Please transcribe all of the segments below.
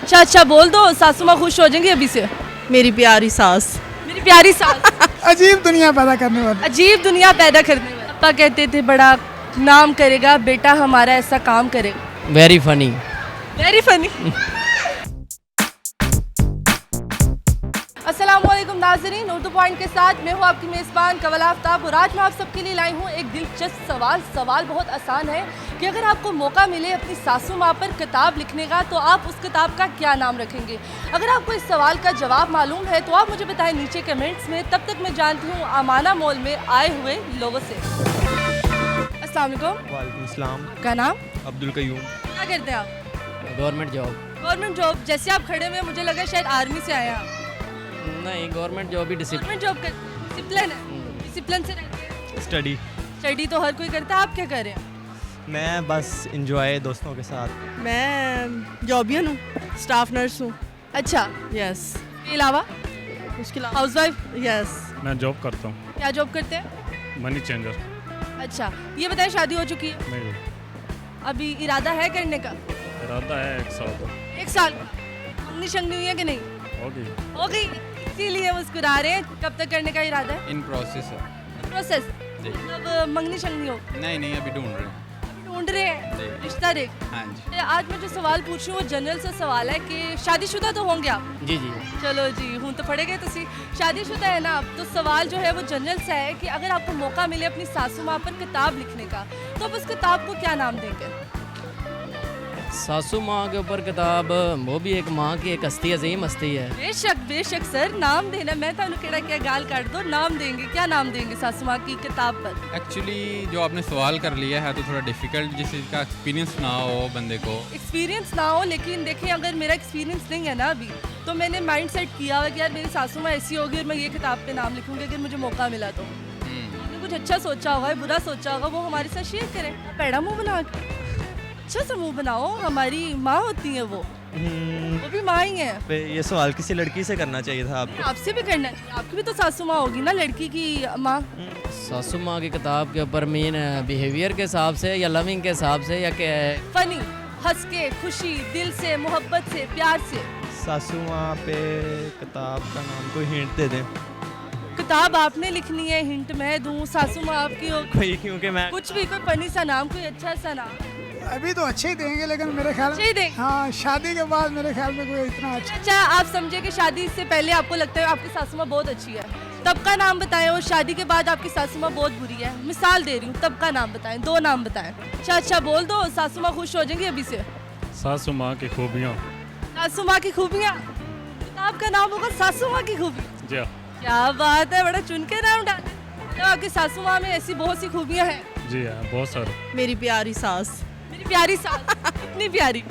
अच्छा अच्छा बोल दो, सासू माँ खुश हो जाएंगी अभी से। मेरी प्यारी सास। मेरी प्यारी सास। अजीब दुनिया पैदा करने वाली। अजीब दुनिया पैदा करने वाला। पापा कहते थे बड़ा नाम करेगा बेटा हमारा, ऐसा काम करेगा। Very funny. Very funny. अस्सलामुअलैकुम नाज़रीन, उर्दू पॉइंट के साथ मैं हूँ आपकी मेज़बान कवल आफ्ताब और आज मैं आप सबके लिए लाई हूँ एक दिलचस्प सवाल बहुत आसान है कि अगर आपको मौका मिले अपनी सासू माँ पर किताब लिखने का तो आप उस किताब का क्या नाम रखेंगे। अगर आपको इस सवाल का जवाब मालूम है तो आप मुझे बताएं नीचे कमेंट्स में। तब तक मैं जानती हूँ अमाना मॉल में आए हुए लोगों से। अस्सलाम वालेकुम। वालेकुम अस्सलाम। क्या नाम? अब्दुल कयूम। क्या करते हैं आप? Government job. Government job. जैसे आप खड़े हुए मुझे लगा शायद आर्मी से आए हैं आप। नहीं, गवर्नमेंट जॉब ही डिसिप्लिन। गवर्नमेंट जॉब का डिसिप्लिन है, डिसिप्लिन से रहते हैं। स्टडी। स्टडी तो हर कोई करता है, आप क्या कर रहे हैं? मैं बस इंजॉय दोस्तों के साथ। मैं जॉबियन हूँ, स्टाफ नर्स हूँ। अच्छा, यस। इसके अलावा उसके अलावा हाउसवाइफ। यस। मैं जॉब करता हूँ, क्या जॉब करते हैं? Money changer. अच्छा, ये बताएं शादी हो चुकी है? नहीं, अभी इरादा है करने का? इरादा है 1 साल तो 1 साल का। मंगनी शंगनी हुई है कि नहीं? होगी। हो गई, इसीलिए मुस्कुरा रहे हैं। कब तक करने का इरादा है? इन प्रोसेस है। प्रोसेस जी। मतलब मंगनी शंगनी हो? नहीं अभी ढूंढ रहे हैं। ढूंढ रहे हैं जी। रिश्ता देख। हाँ जी। आज मैं जो सवाल पूछ रही हूँ वो जनरल सा सवाल है कि शादीशुदा तो होंगे आप? जी जी। चलो जी, हूँ तो पड़े गए तुसी शादीशुदा है ना आप, तो सवाल जो है वो जनरल सा है कि अगर आपको मौका मिले अपनी सासू माँ पर किताब लिखने का तो आप उस किताब को क्या नाम देंगे? सासू माँ के ऊपर किताब, वो भी एक माँ की एक हस्ती अजीम हस्ती है। बेशक सर, नाम देना। मैं थानू केड़ा क्या गाल काट दो, नाम देंगे। क्या नाम देंगे सासू माँ की किताब पर? एक्चुअली जो आपने सवाल कर लिया है तो थोड़ा डिफिकल्ट, जिसका एक्सपीरियंस ना हो बंदे को। एक्सपीरियंस ना हो, लेकिन देखिए अगर मेरा एक्सपीरियंस नहीं है ना अभी, तो मैंने माइंड सेट किया हुआ कि यार मेरी सासू माँ ऐसी होगी और मैं ये किताब पे नाम लिखूंगी अगर मुझे मौका मिला तो। आपने कुछ अच्छा सोचा होगा, बुरा सोचा होगा, वो हमारे साथ शेयर करें। पैड़ा मुँह बना के अच्छा सा मुँह बनाओ, हमारी माँ होती है वो भी माँ ही है। ये सवाल किसी लड़की से करना चाहिए था आपको। आपसे भी करना चाहिए, आपकी भी तो सासू माँ होगी ना, लड़की की माँ। सासू माँ की किताब के ऊपर मीन बिहेवियर के हिसाब से या लविंग के हिसाब से या क्या है? फनी, हंस के, खुशी, दिल से, मोहब्बत से, प्यार से। सासू माँ पे किताब का नाम कोई हिंट दे दें। किताब आपने लिखनी है, हिंट मैं दूं? सासू माँ आपकी हो? कोई, क्योंकि मैं कुछ भी, कोई फनी सा नाम, कोई अच्छा सा नाम। अभी तो अच्छे ही देंगे लेकिन मेरे ख्याल अच्छे ही देंगे। हाँ, शादी के बाद मेरे ख्याल में कोई इतना अच्छा। अच्छा, आप समझे कि शादी से पहले आपको लगता है आपकी सासू माँ बहुत अच्छी है, तब का नाम बताएं, और शादी के बाद आपकी सासू माँ बहुत बुरी है। मिसाल दे रही हूँ, तब का नाम बताएं, 2 नाम बताएं। अच्छा बोल दो, सासू माँ खुश हो जाएंगी अभी से। सासू माँ की खूबियाँ। सासू माँ की खूबियाँ, किताब का नाम होगा सासू माँ की खूबियाँ। जी हाँ। क्या बात है, बड़ा चुन के नाम डाले। तो आपकी सासू माँ में ऐसी बहुत सी खूबियाँ हैं। जी हाँ, बहुत सारे। मेरी प्यारी सास। मेरी प्यारी सास। इतनी प्यारी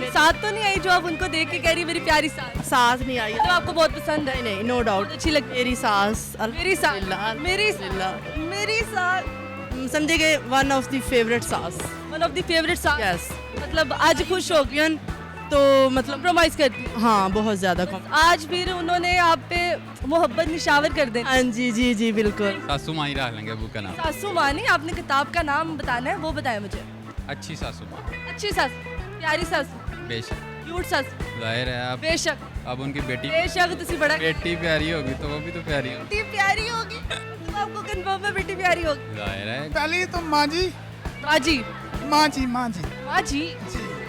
साथ तो नहीं आई जो आप उनको देख के कह रही मेरी प्यारी सास? सास नहीं आई। तो आपको बहुत पसंद है? नहीं, नो डाउट अच्छी लगती मेरी सास। मेरी सास। मेरी सास समझेगे वन ऑफ द फेवरेट सास। वन ऑफ द फेवरेट सास। यस। मतलब आज खुश हो गई तो मतलब कंप्रोमाइज करती हूँ। हाँ, बहुत ज्यादा। आज फिर उन्होंने आप पे मोहब्बत निशावर कर देना। हाँ जी जी जी बिल्कुल। सासू माँ ही रख लेंगे बुक का नाम। सासू माँ नहीं, आपने किताब का नाम बताना है, वो बताएं मुझे। अच्छी सासू माँ। अच्छी सास, प्यारी सास, बेशक। क्यूट सास। जाहिर है आप बेशक अब उनकी बेटी बड़ा बेटी प्यारी होगी तो वो भी तो प्यारी होगी। बेटी प्यारी होगी तो आपको कंफर्म है बेटी प्यारी होगी। जाहिर है। पहली तो माँ जी। माँ जी। माँ जी। माँ जी। माँ जी।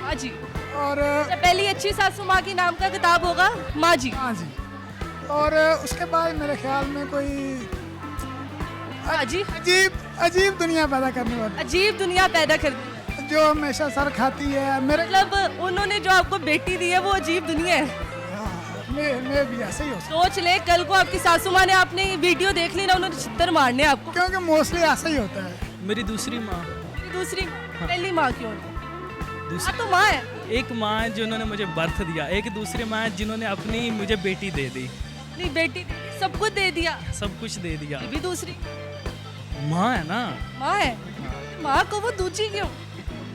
माँ जी। और पहली अच्छी सासू माँ की नाम का किताब होगा माँ जी। माँ जी। और उसके बाद मेरे ख्याल में कोई माँ जी। अजीब दुनिया पैदा करने वाली, अजीब दुनिया पैदा कर दी, जो हमेशा सर खाती है। मेरे मतलब उन्होंने जो आपको बेटी दी है वो अजीब दुनिया है। मैं भी ऐसे ही हो सकता, सोच ले, कल को आपकी सासू माँ ने आपने वीडियो देख ली ना, उन्होंने छित्तर मारने आपको। क्योंकि मोस्टली ऐसा ही होता है। मेरी दूसरी माँ। दूसरी पहली माँ क्यों? दूसरी तो माँ है। एक माँ है जिन्होंने मुझे बर्थ दिया, एक दूसरी माँ है जिन्होंने अपनी मुझे बेटी दे दी। नहीं, बेटी सब कुछ दे दिया, सब कुछ दे दिया। ये भी दूसरी माँ है ना। माँ है। माँ को वो दूसरी क्यों?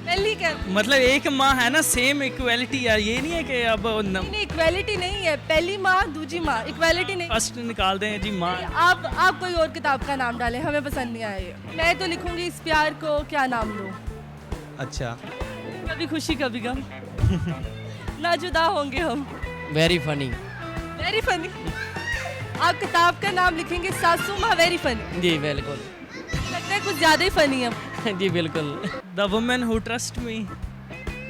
पहली क्या? मतलब एक माँ है ना, सेम इक्वालिटी यार। ये नहीं है कि अब नहीं, इक्वालिटी नहीं है। पहली माँ दूसरी माँ, इक्वालिटी नहीं। फर्स्ट निकाल दें जी माँ। आप कोई और किताब का नाम डालें, हमें पसंद नहीं आया ये। मैं तो लिखूंगी इस प्यार को क्या नाम दूं। अच्छा। कभी खुशी कभी गम। ना जुदा होंगे हम। Very funny. Very funny. आप किताब का नाम लिखेंगे सासू माँ वेरी फनी। जी बिल्कुल। लगता है कुछ ज़्यादा ही फनी है। जी बिल्कुल। The women who trust me.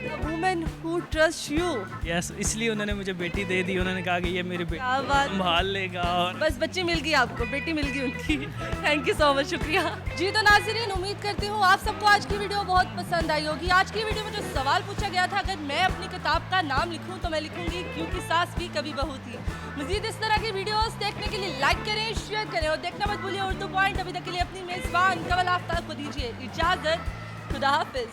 The woman who trusts you। Yes, इसलिए उन्होंने मुझे बेटी दे दी। उन्होंने कहा कि ये मेरी बेटी क्या बात। संभाल लेगा। और बस बच्ची मिल गई आपको, बेटी मिल गई उनकी। थैंक यू सो मच, शुक्रिया। जी तो नाज़रीन, उम्मीद करती हूँ आप सबको आज की वीडियो बहुत पसंद आई होगी। आज की वीडियो में जो सवाल पूछा गया था, अगर मैं अपनी किताब का नाम लिखूँ तो मैं लिखूंगी क्योंकि सास भी कभी बहू थी। मजीद इस तरह की वीडियोस देखने के लिए लाइक करें, शेयर करें और देखना मत भूलिए उर्दू पॉइंट। अभी तक के लिए अपनी मेज़बान कवल आफ्ताब को दीजिए इजाज़त। खुदा हाफिज़।